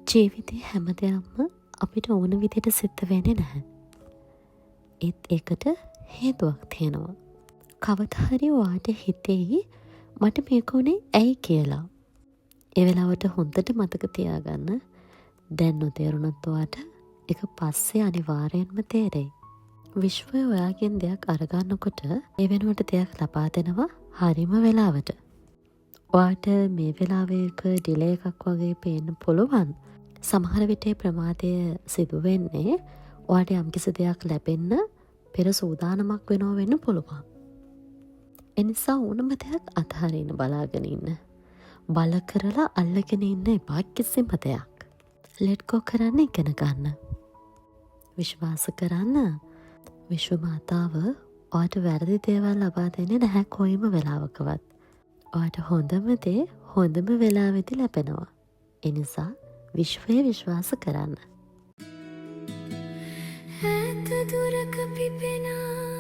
ජීවිතේ හැම දෙයක්ම අපිට ඕන විදිහට සිද්ධ වෙන්නේ නැහැ. ඒකට හේතුවක් තියෙනවා. කවදා හරි ඔයාට හිතෙයි මට මේක උනේ ඇයි කියලා. ඒ වෙලාවට හොඳට මතක තියාගන්න. දැන් නොතේරුණත් ඔයාට ඒක පස්සේ අනිවාර්යෙන්ම තේරෙයි. විශ්වය ඔයාගෙන් දෙයක් අරගන්නකොට ඒ වෙනුවට දෙයක් ලබා දෙනවා හරිම වෙලාවට. ඔයාට මේ වෙලාවේක ඩිලේ එකක් වගේ පේන්න පුළුවන්. සමහර විට ප්‍රමාදය සිදුවෙන්නේ ඔයාට යම්කිසි දෙයක් ලැබෙන්න පෙර සූදානමක් වෙනවා වෙන්න පුළුවන්. එනිසා ඕනම දෙයක් අතහරින්න බලාගෙන ඉන්න. බල කරලා අල්ලගෙන ඉන්න එපා කිසිම දෙයක්. ලෙට් ගෝ කරන්න ඉගෙන ගන්න. විශ්වාස කරන්න. විශ්ව මාතාව ඔයාට වැරදි දේවල් ලබා දෙන්නේ නැහැ කොයිම වෙලාවකවත්. ඔයාට හොඳම දේ හොඳම වෙලාවෙදි ලැබෙනවා. එනිසා විශ්වය විශ්වාස කරන්න. ඇත දුරක පිපෙනා